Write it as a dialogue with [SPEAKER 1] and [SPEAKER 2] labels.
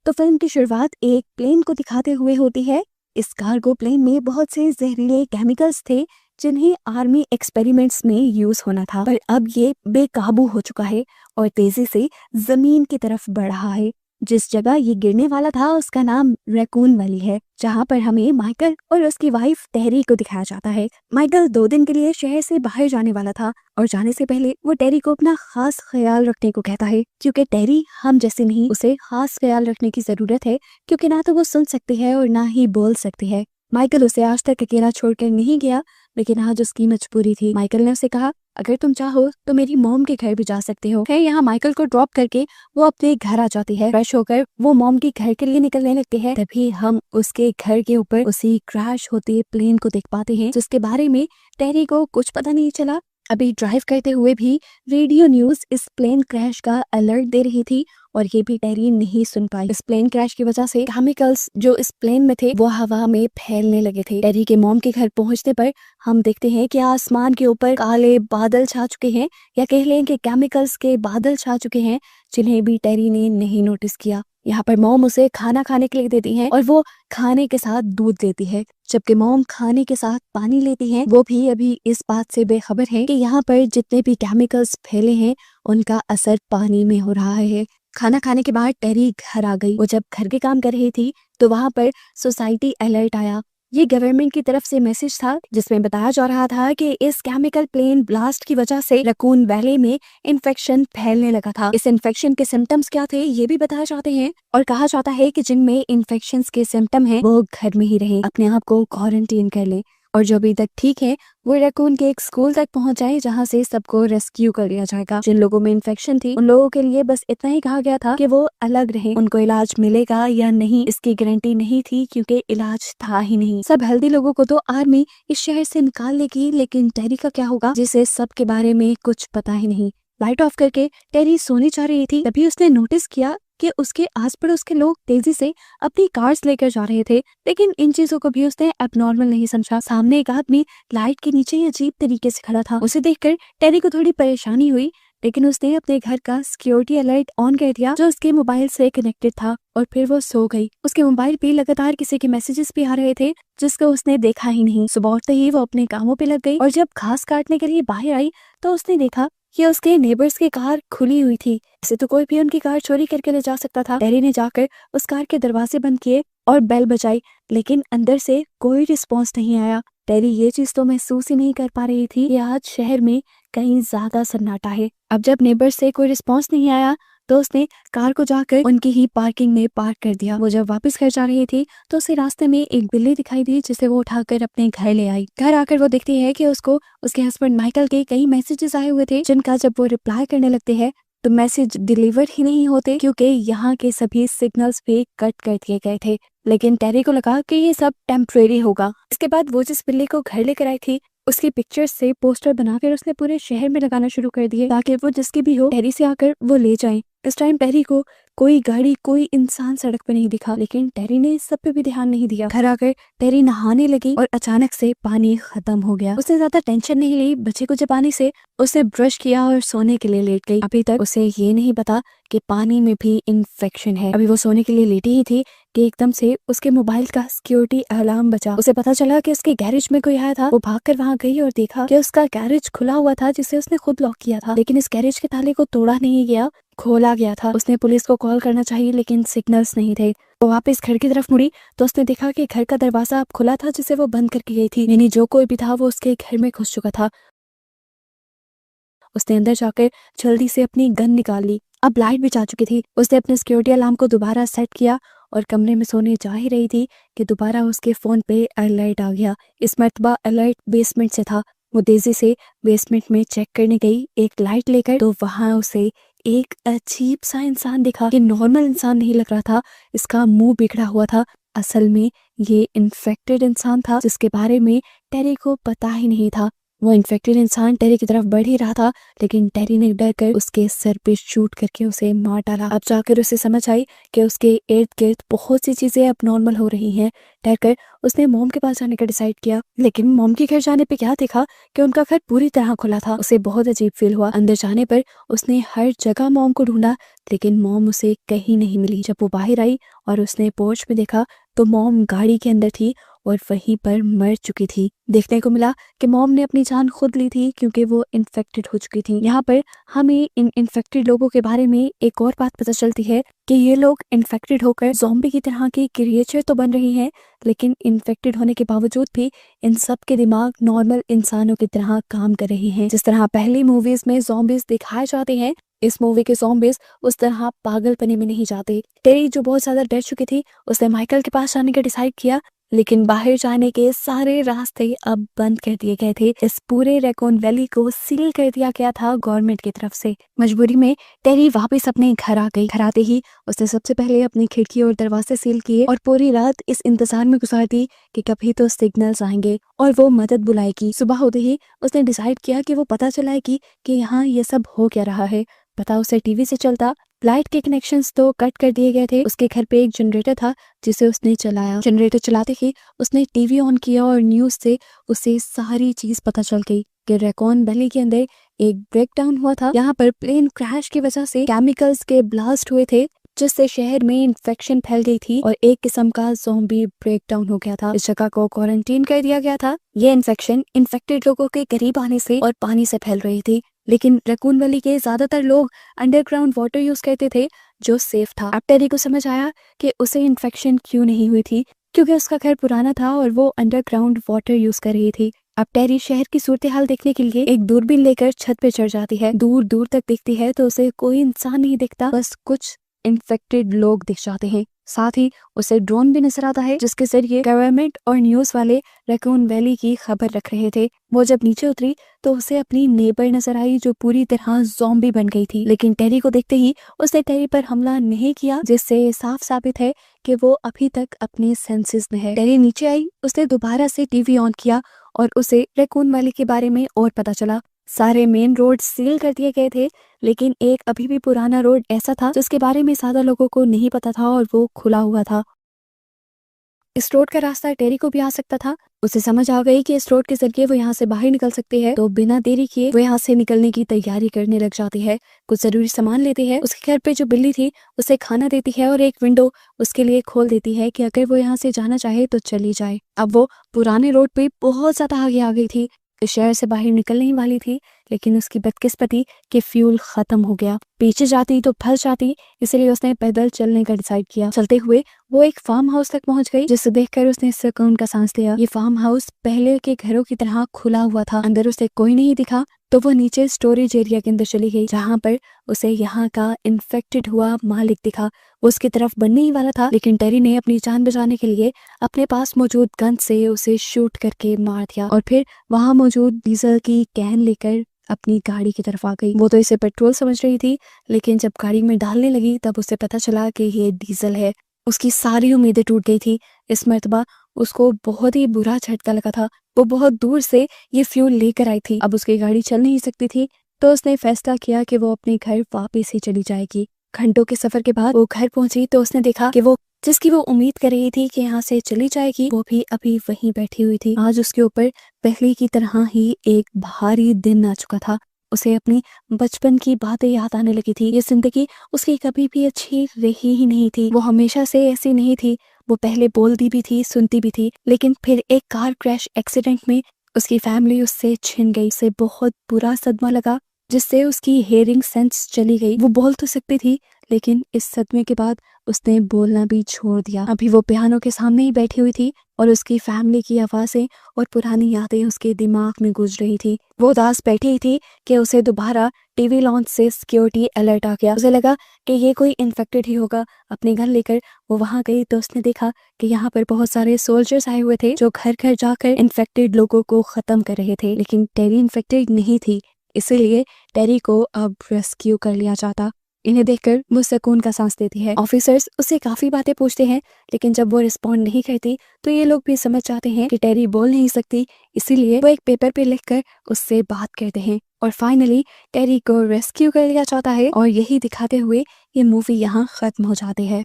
[SPEAKER 1] तो फिल्म की शुरुआत एक प्लेन को दिखाते हुए होती है। इस कार्गो प्लेन में बहुत से जहरीले केमिकल्स थे जिन्हें आर्मी एक्सपेरिमेंट्स में यूज होना था, पर अब ये बेकाबू हो चुका है और तेजी से जमीन की तरफ बढ़ रहा है। जिस जगह ये गिरने वाला था उसका नाम रैकून वैली है, जहाँ पर हमें माइकल और उसकी वाइफ टेरी को दिखाया जाता है। माइकल 2 दिन के लिए शहर से बाहर जाने वाला था और जाने से पहले वो टेरी को अपना खास ख्याल रखने को कहता है, क्योंकि टेरी हम जैसे नहीं, उसे खास ख्याल रखने की जरूरत है, क्योंकि ना तो वो सुन सकती है और ना ही बोल सकती है। माइकल उसे आज तक अकेला छोड़कर नहीं गया, लेकिन आज उसकी मजबूरी थी। माइकल ने उसे कहा, अगर तुम चाहो तो मेरी मॉम के घर भी जा सकते हो। है यहाँ माइकल को ड्रॉप करके वो अपने घर आ जाती है। फ्रेश होकर वो मॉम के घर के लिए निकलने लगती है। तभी हम उसके घर के ऊपर उसी क्रैश होते प्लेन को देख पाते हैं, जिसके बारे में टेरी को कुछ पता नहीं चला। अभी ड्राइव करते हुए भी रेडियो न्यूज इस प्लेन क्रैश का अलर्ट दे रही थी और ये भी टेरी नहीं सुन पाई। इस प्लेन क्रैश की वजह से केमिकल्स जो इस प्लेन में थे वो हवा में फैलने लगे थे। टेरी के मॉम के घर पहुंचने पर हम देखते हैं कि आसमान के ऊपर काले बादल छा चुके हैं, या कह लें कि केमिकल्स के बादल छा चुके हैं, जिन्हें भी टेरी ने नहीं नोटिस किया। यहाँ पर मॉम उसे खाना खाने के लिए देती है और वो खाने के साथ दूध देती है, जबकि मॉम खाने के साथ पानी लेती है। वो भी अभी इस बात से बेखबर है कि यहाँ पर जितने भी केमिकल्स फैले हैं उनका असर पानी में हो रहा है। खाना खाने के बाद टेरी घर आ गई। वो जब घर के काम कर रही थी तो वहाँ पर सोसाइटी अलर्ट आया। ये गवर्नमेंट की तरफ से मैसेज था, जिसमें बताया जा रहा था कि इस केमिकल प्लेन ब्लास्ट की वजह से रैकून वैली में इन्फेक्शन फैलने लगा था। इस इन्फेक्शन के सिम्टम्स क्या थे ये भी बताया जाते हैं और कहा जाता है कि जिनमें इन्फेक्शन के सिम्टम हैं वो घर में ही रहे, अपने आप को क्वारंटीन कर ले, और जो अभी तक ठीक है वो रैकून के एक स्कूल तक पहुंच जाए, जहां से सबको रेस्क्यू कर लिया जाएगा। जिन लोगों में इन्फेक्शन थी उन लोगों के लिए बस इतना ही कहा गया था कि वो अलग रहे। उनको इलाज मिलेगा या नहीं इसकी गारंटी नहीं थी, क्योंकि इलाज था ही नहीं। सब हेल्दी लोगों को तो आर्मी इस शहर से निकाल लेगी, लेकिन टेरी का क्या होगा, जिसे सब के बारे में कुछ पता ही नहीं। लाइट ऑफ करके टेरी सोने जा रही थी, तभी उसने नोटिस किया कि उसके आस पड़ोस के लोग तेजी से अपनी कार्स लेकर जा रहे थे, लेकिन इन चीजों को भी उसने एबनॉर्मल नहीं समझा। सामने एक आदमी लाइट के नीचे ही अजीब तरीके से खड़ा था। उसे देखकर टेरी को थोड़ी परेशानी हुई, लेकिन उसने अपने घर का सिक्योरिटी अलर्ट ऑन कर दिया जो उसके मोबाइल से कनेक्टेड था, और फिर वो सो गई। उसके मोबाइल पे लगातार किसी के मैसेजेस भी आ रहे थे जिसको उसने देखा ही नहीं। सुबह उठते ही वो अपने कामों पे लग गई और जब घास काटने के लिए बाहर आई तो उसने देखा कि उसके नेबर्स की कार खुली हुई थी। ऐसे तो कोई भी उनकी कार चोरी करके ले जा सकता था। टेरी ने जाकर उस कार के दरवाजे बंद किए और बेल बजाई, लेकिन अंदर से कोई रिस्पॉन्स नहीं आया। टेरी ये चीज तो महसूस ही नहीं कर पा रही थी कि आज शहर में कहीं ज्यादा सन्नाटा है। अब जब नेबर्स से कोई रिस्पॉन्स नहीं आया तो उसने कार को जाकर उनकी ही पार्किंग में पार्क कर दिया। वो जब वापस घर जा रही थी तो उसे रास्ते में एक बिल्ली दिखाई दी, जिसे वो उठाकर अपने घर ले आई। घर आकर वो देखती है कि उसको उसके हस्बैंड माइकल के कई मैसेजेस आए हुए थे, जिनका जब वो रिप्लाई करने लगते हैं तो मैसेज डिलीवर ही नहीं होते, क्योंकि यहाँ के सभी सिग्नल्स पे कट कर दिए गए थे। लेकिन टेरी को लगा कि ये सब टेम्परेरी होगा। इसके बाद वो जिस बिल्ली को घर लेकर आई थी उसकी पिक्चर्स से पोस्टर बनाकर उसने पूरे शहर में लगाना शुरू कर दिए, ताकि वो जिसकी भी हो टेरी से आकर वो ले जाए। इस टाइम टेरी को कोई गाड़ी कोई इंसान सड़क पे नहीं दिखा, लेकिन टेरी ने इस सब पे भी ध्यान नहीं दिया। घर आकर टेरी नहाने लगी और अचानक से पानी खत्म हो गया। उसने ज्यादा टेंशन नहीं ली, बचे कुछ पानी से उसने ब्रश किया और सोने के लिए लेट गई। अभी तक उसे ये नहीं पता कि पानी में भी इन्फेक्शन है। अभी वो सोने के लिए लेटी ही थी कि एकदम से उसके मोबाइल का सिक्योरिटी अलार्म बजा। उसे पता चला कि उसके गैरेज में कोई आया था। वो भागकर वहां गई और देखा कि उसका गैरेज खुला हुआ था, जिसे उसने खुद लॉक किया था, लेकिन इस गैरेज के ताले को तोड़ा नहीं गया, खोला गया था। उसने पुलिस को कॉल करना चाहिए, लेकिन सिग्नल्स नहीं थे। वो वापस घर की तरफ मुड़ी तो उसने देखा कि घर का दरवाजा अब खुला था, जिसे वो बंद करके गई थी। यानी जो कोई भी था वो उसके घर में घुस चुका था। उसने अंदर जाकर जल्दी से अपनी गन निकाल ली। अब लाइट भी जा चुकी थी। उसने अपने सिक्योरिटी अलार्म को दोबारा सेट किया और कमरे में सोने जा ही रही थी कि दोबारा उसके फोन पे अलर्ट आ गया। इस मर्तबा अलर्ट बेसमेंट से था। वो तेजी से बेसमेंट में चेक करने गई एक लाइट लेकर, तो वहां उसे एक अजीब सा इंसान दिखा कि नॉर्मल इंसान नहीं लग रहा था। इसका मुंह बिगड़ा हुआ था। असल में ये इन्फेक्टेड इंसान था, जिसके बारे में टेरी को पता ही नहीं था। वो इन्फेक्टेड इंसान टेरी की तरफ बढ़ ही रहा था, लेकिन टेरी ने डर कर उसके सर पे शूट करके उसे मार डाला। अब जाकर उसे समझ आई कि उसके इर्द गिर्द बहुत सी चीजें अब नॉर्मल हो रही हैं। डर कर उसने मॉम के पास जाने का डिसाइड किया, लेकिन मॉम के घर जाने पे क्या देखा कि उनका घर पूरी तरह खुला था। उसे बहुत अजीब फील हुआ। अंदर जाने पर उसने हर जगह मॉम को ढूंढा, लेकिन मॉम उसे कहीं नहीं मिली। जब वो बाहर आई और उसने पोर्च में देखा तो मॉम गाड़ी के अंदर थी और वहीं पर मर चुकी थी। देखने को मिला कि मॉम ने अपनी जान खुद ली थी क्योंकि वो इन्फेक्टेड हो चुकी थी। यहाँ पर हमें इन इन्फेक्टेड लोगों के बारे में एक और बात पता चलती है कि ये लोग इन्फेक्टेड होकर ज़ॉम्बी की तरह की क्रिएचर तो बन रही हैं, लेकिन इन्फेक्टेड होने के बावजूद भी इन सब के दिमाग नॉर्मल इंसानों की तरह काम कर रहे हैं। जिस तरह पहली मूवीज में ज़ॉम्बीज दिखाए जाते हैं, इस मूवी के ज़ॉम्बीज उस तरह पागलपने में नहीं जाते। टेरी जो बहुत ज्यादा डर चुकी थी, उसने माइकल के पास जाने का डिसाइड किया, लेकिन बाहर जाने के सारे रास्ते अब बंद कर दिए गए थे। इस पूरे रैकून वैली को सील कर दिया गया था गवर्नमेंट की तरफ से। मजबूरी में टेरी वापस अपने घर आ गई। घर आते ही उसने सबसे पहले अपनी खिड़की और दरवाजे सील किए और पूरी रात इस इंतजार में गुजार दी कि कभी तो सिग्नल्स आएंगे और वो मदद बुलाएगी। सुबह होते ही उसने डिसाइड किया कि वो पता चलाएगी कि यहाँ ये सब हो क्या रहा है। पता उसे टीवी से चलता। लाइट के कनेक्शंस तो कट कर दिए गए थे। उसके घर पे एक जनरेटर था जिसे उसने चलाया। जनरेटर चलाते ही उसने टीवी ऑन किया और न्यूज से उसे सारी चीज पता चल गई कि रैकून वैली के अंदर एक ब्रेकडाउन हुआ था। यहाँ पर प्लेन क्रैश की वजह से केमिकल्स के ब्लास्ट हुए थे, जिससे शहर में इन्फेक्शन फैल गई थी और एक किस्म का ज़ॉम्बी ब्रेकडाउन हो गया था। इस जगह को क्वारंटीन कर दिया गया था। ये इन्फेक्शन इन्फेक्टेड लोगों के करीब आने से और पानी से फैल रही थी, लेकिन रैकून वैली के ज्यादातर लोग अंडरग्राउंड वाटर यूज करते थे जो सेफ था। अब टेरी को समझ आया कि उसे इन्फेक्शन क्यों नहीं हुई थी, क्योंकि उसका घर पुराना था और वो अंडरग्राउंड वाटर यूज कर रही थी। अब टेरी शहर की सूरत हाल देखने के लिए एक दूरबीन लेकर छत पे चढ़ जाती है। दूर दूर तक देखती है तो उसे कोई इंसान नहीं दिखता, बस कुछ इन्फेक्टेड लोग दिख जाते हैं। साथ ही उसे ड्रोन भी नजर आता है जिसके जरिए गवर्नमेंट और न्यूज वाले रैकून वैली की खबर रख रहे थे। वो जब नीचे उतरी तो उसे अपनी नेबर नजर आई जो पूरी तरह ज़ॉम्बी बन गई थी, लेकिन टेरी को देखते ही उसने टेरी पर हमला नहीं किया, जिससे साफ साबित है कि वो अभी तक अपने सेंसेस में है। टेरी नीचे आई, उसने दोबारा से टीवी ऑन किया और उसे रैकून वैली के बारे में और पता चला। सारे मेन रोड सील कर दिए गए थे, लेकिन एक अभी भी पुराना रोड ऐसा था जिसके बारे में ज्यादा लोगों को नहीं पता था और वो खुला हुआ था। इस रोड का रास्ता टेरी को भी आ सकता था। उसे समझ आ गई कि इस रोड के जरिए वो यहाँ से बाहर निकल सकती है, तो बिना देरी किए वो यहाँ से निकलने की तैयारी करने लग जाती है। कुछ जरूरी सामान लेती है। उसके घर पे जो बिल्ली थी उसे खाना देती है और एक विंडो उसके लिए खोल देती है कि अगर वो यहाँ से जाना चाहे तो चली जाए। अब वो पुराने रोड पे बहुत ज्यादा आगे आ गई थी। इस शहर से बाहर निकलने ही वाली थी, लेकिन उसकी बदकिस्मती कि फ्यूल खत्म हो गया। पीछे जाती तो फंस जाती, इसलिए उसने पैदल चलने का डिसाइड किया। चलते हुए वो एक फार्म हाउस तक पहुंच गई, जिसे देखकर उसने सुकून का सांस लिया। ये फार्म हाउस पहले के घरों की तरह खुला हुआ था। अंदर उसे कोई नहीं दिखा, तो वो नीचे स्टोरेज एरिया के अंदर चली गई, जहाँ पर उसे यहाँ का इन्फेक्टेड हुआ मालिक दिखा। वो उसकी तरफ बढ़ने ही वाला था, लेकिन टेरी ने अपनी जान बचाने के लिए अपने पास मौजूद गन से उसे शूट करके मार दिया और फिर वहाँ मौजूद डीजल की कैन लेकर अपनी गाड़ी की तरफ आ गई। वो तो इसे पेट्रोल समझ रही थी, लेकिन जब गाड़ी में डालने लगी तब उसे पता चला कि ये डीजल है। उसकी सारी उम्मीदें टूट गई थी। इस मर्तबा उसको बहुत ही बुरा झटका लगा था। वो बहुत दूर से ये फ्यूल लेकर आई थी। अब उसकी गाड़ी चल नहीं सकती थी, तो उसने फैसला किया कि वो अपने घर वापस ही चली जाएगी। घंटों के सफर के बाद वो घर पहुंची तो उसने देखा कि वो जिसकी वो उम्मीद कर रही थी कि यहाँ से चली जाएगी, वो भी अभी वहीं बैठी हुई थी। आज उसके ऊपर पहले की तरह ही एक भारी दिन आ चुका था। उसे अपनी बचपन की बातें याद आने लगी थी। ये जिंदगी उसकी कभी भी अच्छी रही ही नहीं थी। वो हमेशा से ऐसी नहीं थी। वो पहले बोलती भी थी, सुनती भी थी, लेकिन फिर एक कार क्रैश एक्सीडेंट में उसकी फैमिली उससे छिन गई। उसे बहुत बुरा सदमा लगा, जिससे उसकी हेयरिंग सेंस चली गई। वो बोल तो सकती थी, लेकिन इस सदमे के बाद उसने बोलना भी छोड़ दिया। अभी वो पियानो के सामने ही बैठी हुई थी और उसकी फैमिली की आवाजें और पुरानी यादें उसके दिमाग में गूंज रही थी। वो उदास बैठी ही थी कि उसे दोबारा टीवी लॉन्च से सिक्योरिटी अलर्ट आ गया। उसे लगा कि ये कोई इन्फेक्टेड ही होगा। अपने गन लेकर वो वहां गई तो उसने देखा कि यहाँ पर बहुत सारे सोल्जर्स आए हुए थे जो घर घर जाकर इन्फेक्टेड लोगों को खत्म कर रहे थे, लेकिन टेरी इन्फेक्टेड नहीं थी, इसीलिए टेरी को अब रेस्क्यू कर लिया जाता। इन्हें देखकर वो सुकून का सांस लेती है। ऑफिसर्स उससे काफी बातें पूछते हैं, लेकिन जब वो रिस्पॉन्ड नहीं करती तो ये लोग भी समझ जाते हैं कि टेरी बोल नहीं सकती, इसीलिए वो एक पेपर पे लिखकर उससे बात करते हैं और फाइनली टेरी को रेस्क्यू कर लिया जाता है। और यही दिखाते हुए ये मूवी यहाँ खत्म हो जाती है।